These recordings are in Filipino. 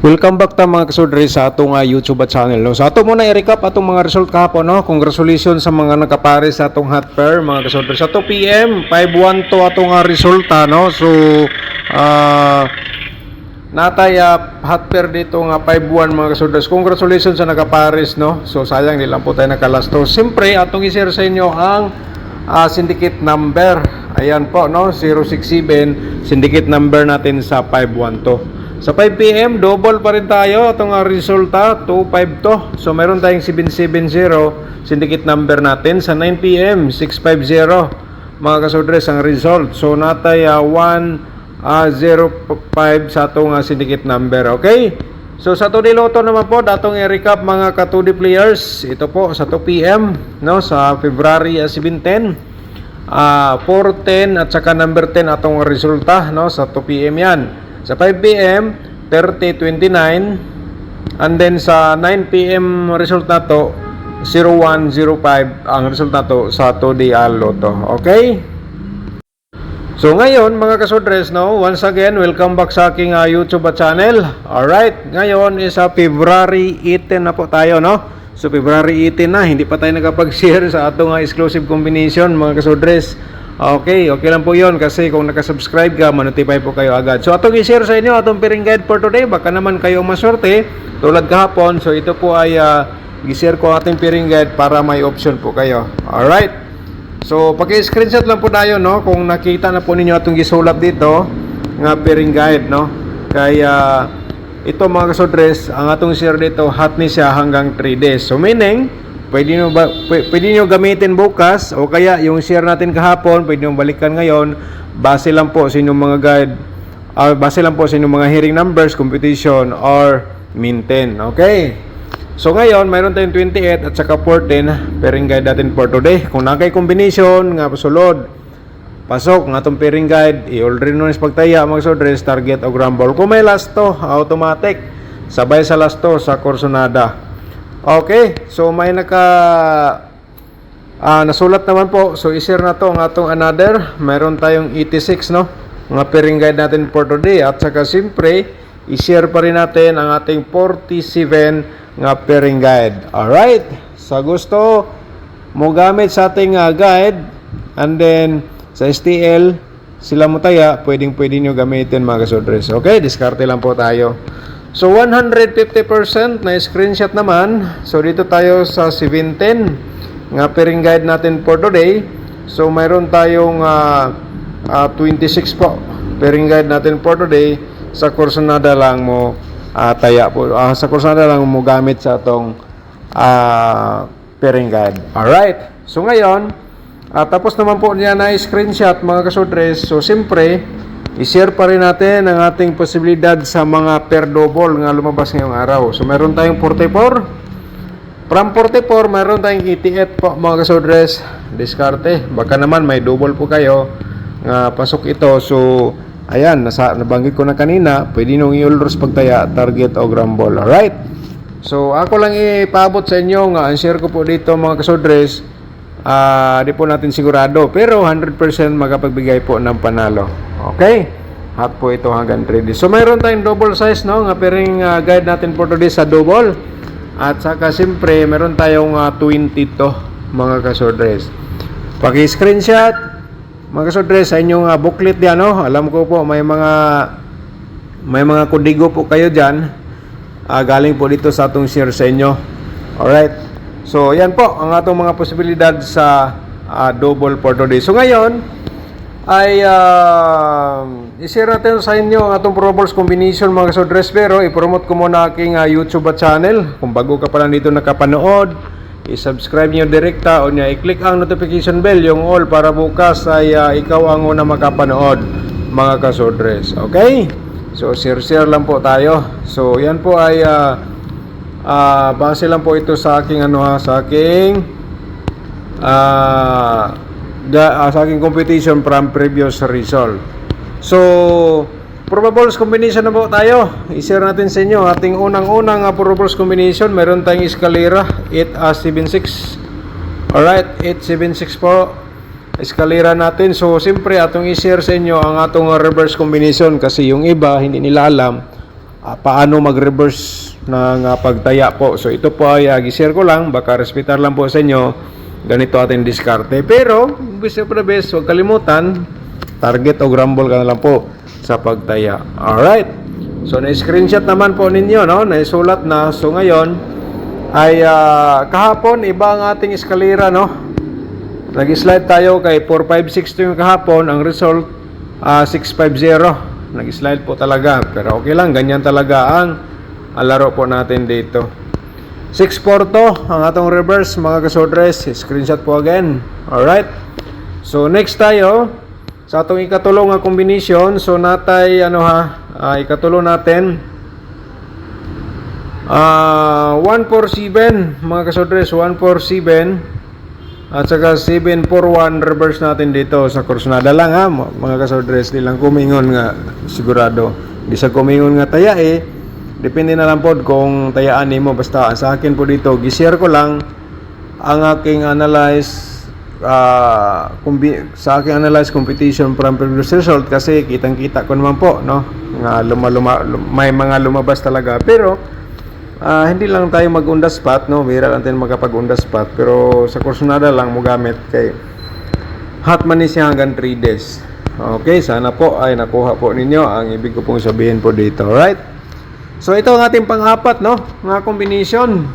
Welcome back ta mga kasudre sa atong YouTube at channel. No? Sa ato muna i-recap atong mga result kahapon. No? Congratulations sa mga nakapare sa atong hot pair mga kasudre. Sa 2 PM, 5-1 to atong resulta. No? So, natay hot pair dito nga 5-1 mga kasudre. Congratulations sa nakapares. No? So, sayang nilang po tayo nakalasto. Siyempre, atong i-share sa inyo ang syndicate number. Ayan po, no? 067 syndicate number natin sa 5-1 to. Sa 5 PM, double pa rin tayo. Itong resulta, 2-5 to. So, meron tayong 770 syndicate number natin. Sa 9 PM, 650 mga kasudres ang result. So, natay 105 sa itong syndicate number. Okay? So, sa 2D Lotto naman po, datong i-recap mga ka-2D players. Ito po, sa 2 PM, no? Sa February 7-10. 4-10 at saka number 10 atong resulta, no? Sa 2 PM yan. Sa 5 PM, 30-29. And then sa 9 PM result na to, 0105 ang result na to sa 2D Lotto. Okay? So ngayon mga kasudres, no, once again, welcome back sa aking YouTube channel. Alright, ngayon is February 18 na po tayo, no? So February 18 na, hindi pa tayo nakapag-share sa atong exclusive combination mga kasudres. Okay lang po yun kasi kung nakasubscribe ka, manotify po kayo agad. So atong i-share sa inyo atong pairing guide for today. Baka naman kayo maswerte tulad kahapon. So ito po ay i-share ko ating pairing guide para may option po kayo. Alright. So paki-screenshot lang po tayo, no, kung nakita na po ninyo atong gisulat dito nga pairing guide, no. Kaya ito mga kasudres, ang atong share dito hot ni siya hanggang 3 days. So meaning pwede nyo gamitin bukas o kaya yung share natin kahapon, pwede nyo balikan ngayon. Base lang po sa inyong mga guide, base lang po sa inyong mga hearing numbers, competition, or maintain. Okay? So ngayon, mayroon tayong 28 at saka 14 pairing guide natin for today. Kung nakay combination, nga pasulod, pasok nga itong pairing guide, i-already nun is pagtaya, mag-sudres, target o grumble. Kung may last to, automatic. Sabay sa last to, sa Corsonada. Okay, so may nasulat naman po. So i-share na to ang atong another. Meron tayong 86, no, mga pairing guide natin for today. At saka siyempre i-share pa rin natin ang ating 47 nga pairing guide. Alright, sa gusto mo gamit sa ating guide, and then sa STL sila mo taya, pwede nyo gamitin mga kasudres. Okay, diskarte lang po tayo. So 150% na screenshot naman. So dito tayo sa 710 nga pairing guide natin for today. So mayroon tayong 26 po pairing guide natin for today. Sa Corsonada lang mo taya po. Sa Corsonada lang mo gamit sa atong pairing guide. Alright. So ngayon, tapos naman po niya na screenshot mga kasudres. So siyempre i-share pa rin natin ang ating posibilidad sa mga pair double nga lumabas ngayong araw. So meron tayong 44. From 44, meron tayong 88 po mga kasudres. Diskarte. Baka naman may double po kayo nga pasok ito. So ayan, nabanggit ko na kanina, pwede nung i-ulros pagtaya, target o grumble. Alright. So ako lang ipaabot sa inyo nga ang share ko po dito mga kasudres. Di po natin sigurado, pero 100% makapagbigay po ng panalo. Okay, hot po ito hanggang 3D. So mayroon tayong double size, no, nga pairing guide natin for today sa double. At saka siyempre meron tayong 20 to mga kasudres. Paki-screenshot mga kasudres sa inyong booklet diyan, no. Alam ko po may mga kodigo po kayo diyan. Galing po dito sa atong share sa inyo. Alright. So yan po ang atong mga posibilidad sa double for today. So ngayon ay i-share natin sa inyo ang atong probables combination mga kasudres, pero i-promote ko muna aking YouTube channel. Kung bago ka pa lang dito nakapanood, i-subscribe nyo direkta o niya i-click ang notification bell, yung all, para bukas ay ikaw ang una makapanood mga kasudres. Okay? So share lang po tayo. So yan po ay base lang po ito sa aking sa aking competition from previous result. So probables combination na po tayo. I-share natin sa inyo ating unang probables combination. Meron tayong escalera 876. Alright, 876 po escalera natin. So siyempre atong i-share sa inyo ang atong reverse combination kasi yung iba hindi nila alam paano mag-reverse ng pagtaya po. So ito po ay gi-share ko lang, baka respetar lang po sa inyo. Ganito ating diskarte. Pero, best of the best, huwag kalimutan, target o grumble ka na lang po sa pagtaya. Alright. So, na-screenshot naman po ninyo, no? Naisulat na. So, ngayon, ay kahapon, iba ang ating eskalera, no? Nag-slide tayo kay 4562 yung kahapon. Ang result, 650. Nag-slide po talaga. Pero okay lang, ganyan talaga ang laro po natin dito. 642 ang atong reverse, mga kasodres. Screenshot po again. Alright. So, next tayo sa atong ikatulong nga combination. So, natay, ikatulong natin 147, mga kasodres. 147 at saka 741 reverse natin dito sa Corsnada lang, ha, mga kasodres. Di lang kumingon nga sigurado. Di sa kumingon nga taya depende na lang po kung tayaan nimo. Basta sa akin po dito, gi-share ko lang ang aking analyze sa aking analyze competition from previous result, kasi kitang-kita ko naman po, no, nga may mga lumabas talaga. Pero hindi lang tayo mag-on the spot, no, bihira lang tayo makapag-on the spot. Pero sa Corsnada lang mo gamit kay hot man siya hanggang 3 days. Okay, sana po ay nakuha po ninyo ang ibig ko pong sabihin po dito. Alright. So ito ang ating pang-apat, no, mga combination.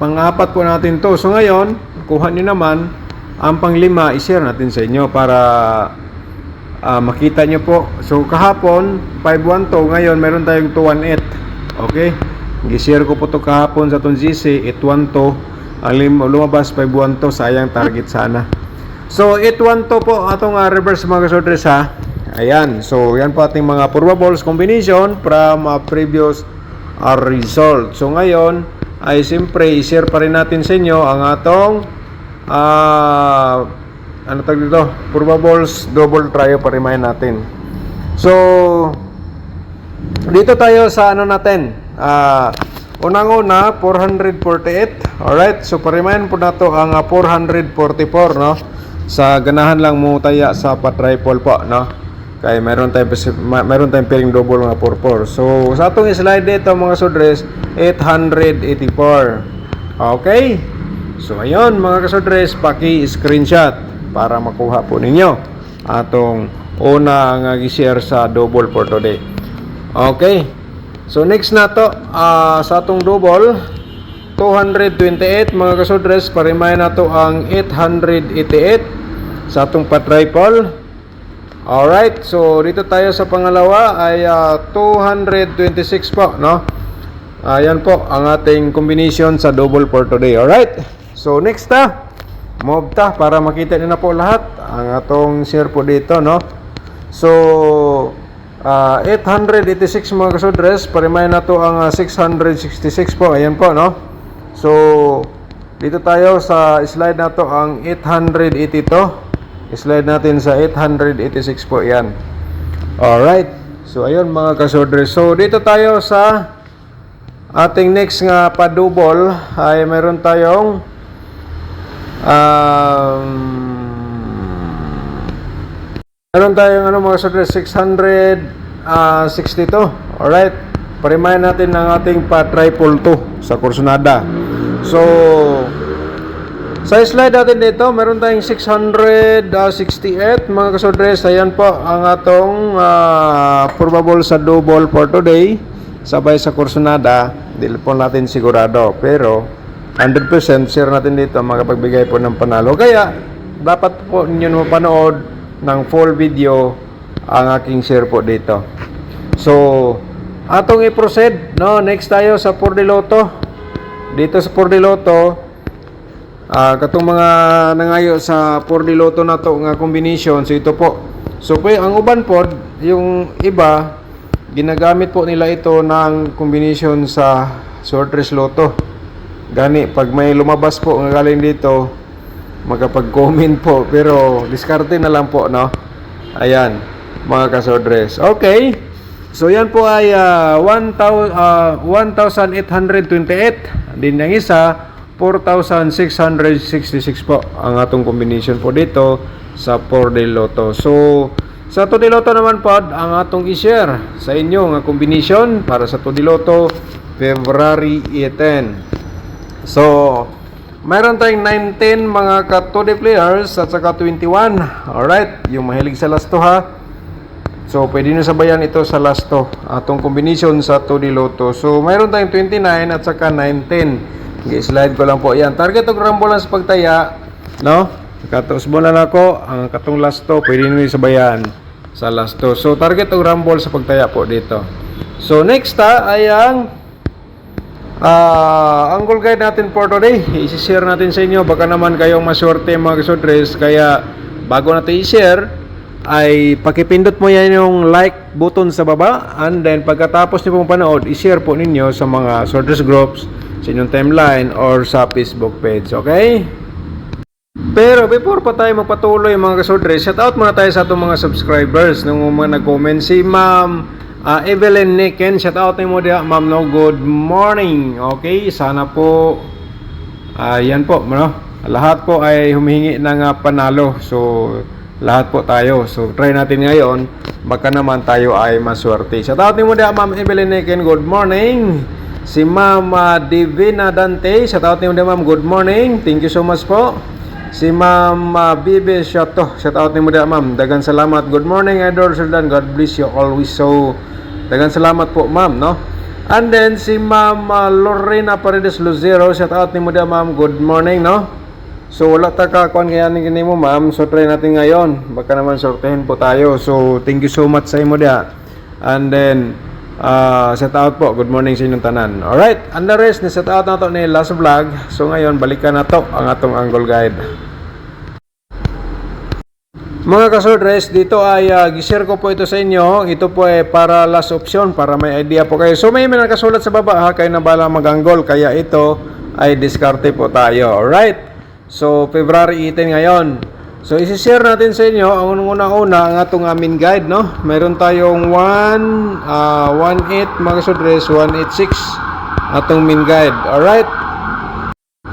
Pang-apat po natin to. So ngayon, kuha nyo naman ang pang-5, i-share natin sa inyo para makita nyo po. So kahapon 512, ngayon meron tayong 218. Okay, i-share ko po to kahapon sa itong GC 812. Ang lumabas 512, sayang target sana. So 812 po atong reverse, mga kasodres, ha. Ayan, so yan po ating mga probables combination from previous result. So ngayon ay siyempre i-share pa rin natin sa inyo ang atong ano tawag dito, probables double trio pa rin natin. So dito tayo sa ano natin, unang-una 448. Alright, so parimayan po nato ang 444, no, sa ganahan lang mo taya sa pa-triple po, no. Kaya meron tayong piling double nga 44. So sa atong slide dito, mga kasodres, 884. Okay. So ayun, mga kasodres, paki-screenshot para makuha po ninyo atong una nga gi-share sa double for today. Okay. So next na to, sa atong double 228, mga kasodres, parimay na to ang 888 sa atong pa-triple. Alright, so dito tayo sa pangalawa ay 226 po, no? Ayan po ang ating combination sa double for today. Alright, so next move para makita nyo na po lahat ang atong share po dito, no? So 886, mga kasodres, parimay na to ang 666 po. Ayan po, no? So dito tayo sa slide na to ang 882. Slide natin sa 886 po, yan. Alright. So ayun, mga kasodres. So dito tayo sa ating next nga pa-double ay meron tayong mga kasodres, 662. Alright. Parimayan natin ng ating pa-triple 2 sa Corsnada. So sa slide natin dito, meron tayong 668, mga kasodres. Ayan po ang atong probable sa double for today. Sabay sa Corsnada, di po natin sigurado. Pero 100% share natin dito, makapagbigay po ng panalo. Kaya dapat po ninyo mapanood ng full video ang aking share po dito. So atong i-proceed, no? Next tayo sa 4D Lotto. Dito sa 4D Lotto, katong mga nangayo sa 4D Lotto na to nga combination, so ito po. So ang uban po, yung iba ginagamit po nila ito ng combination sa sortress Lotto. Gani pag may lumabas po nga galing dito, magkapag-comment po, pero diskarte na lang po, no. Ayan, mga kasodres. Okay, so yan po ay 1,828. Din ang isa 4,666 po ang atong combination po dito sa 4D Lotto. So Sa Todiloto naman pod ang atong i-share sa inyo nga combination para sa Todiloto February 18. So, mayroon tayong 19 mga ka-2D players at saka 21. Alright, yung mahilig sa last 2 ha. So, pwede nyo sabayan ito sa last 2. Atong combination sa 2D Lotto. So, mayroon tayong 29 at saka 19. I-slide ko lang po yan. Target o rumble lang sa pagtaya. No? Katausbo na ako. Ang katong last 2, pwede nyo sabayan sa last 2. So, target o rumble sa pagtaya po dito. So, next ay ang angle guide natin for today. I-share natin sa inyo. Baka naman kayong maswerte mga kasodres. Kaya, bago natin i-share, ay pakipindot mo yan yung like button sa baba, and then pagkatapos niyo pong panood, i-share po ninyo sa mga sorters groups, sa inyong timeline or sa Facebook page, okay? Pero before pa tayo magpatuloy mga kasordres, shout out muna tayo sa atong mga subscribers nung mga nag-comment. Si Ma'am Evelyn Niken, shout out mo dia ma'am, no, good morning. Okay, sana po yan po, no? Lahat po ay humihingi ng panalo. So lahat po tayo. So, try natin ngayon. Baka naman tayo ay maswerte. Shout out mo dia Ma'am Evelyn Niken, good morning. Si Ma'am Divina Dante, shout out mo dia ma'am, good morning. Thank you so much po. Si Ma'am Bibi Shato, shout out mo dia ma'am. Dagan salamat. Good morning, Idol Sultan. God bless you always. So, dagan salamat po ma'am, no? And then, si Ma'am Lorena Paredes Lucero, shout out mo dia ma'am, good morning, no? So wala ta ka kuan kaya ni mo ma'am. So try natin ngayon. Baka naman sortehin po tayo. So thank you so much sa imo dia. And then shout out po. Good morning sa inyong tanan. Alright, and the rest ni shout out na to ni last vlog. So ngayon balikan na to ang atong angle guide. Mga kasordres, dito ay gi-share ko po ito sa inyo. Ito po ay para last option, para may idea po kayo. So may nakasulat sa baba ha, kayo na bala mag-angle. Kaya ito ay diskarte po tayo. Alright. So, February 18 ngayon. So, isi-share natin sa inyo ang unang-una ang atong amin guide, no? Meron tayong 1.8 mga kasodres, 1.86 atong min guide. Alright?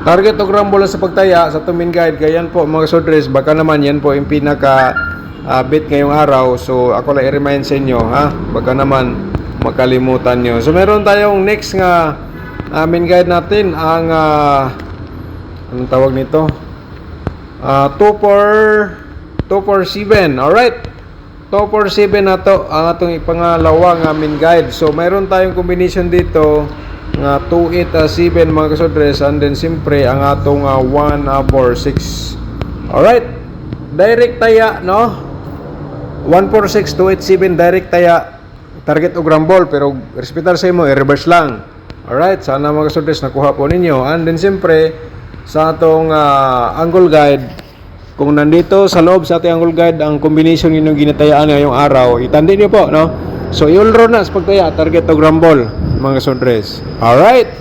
Target o rambola sa pagtaya sa atong min guide. Kaya yan po mga kasodres, baka naman yan po yung pinaka bit ngayong araw. So, ako lang i-remind sa inyo, ha? Baka naman makalimutan nyo. So, meron tayong next nga amin guide natin, ang anong tawag nito? 247. Alright. 247 na to ang atong ipangalawa nga min guide. So mayroon tayong combination dito nga 287 mga kasodres, and then simpre ang atong 146. Alright. Direct taya, no? 146 287 direct taya. Target og rambol, pero respetar sa imo i-reverse lang. Alright, sana mga kasodres nakuha po ninyo. And then simpre sa atong angle guide, kung nandito sa loob sa ating angle guide ang combination ninyong ginatayaan ngayong araw, itandi niyo po, no? So i-ulro na sa pagtaya, target o rumble mga kasodres. Alright,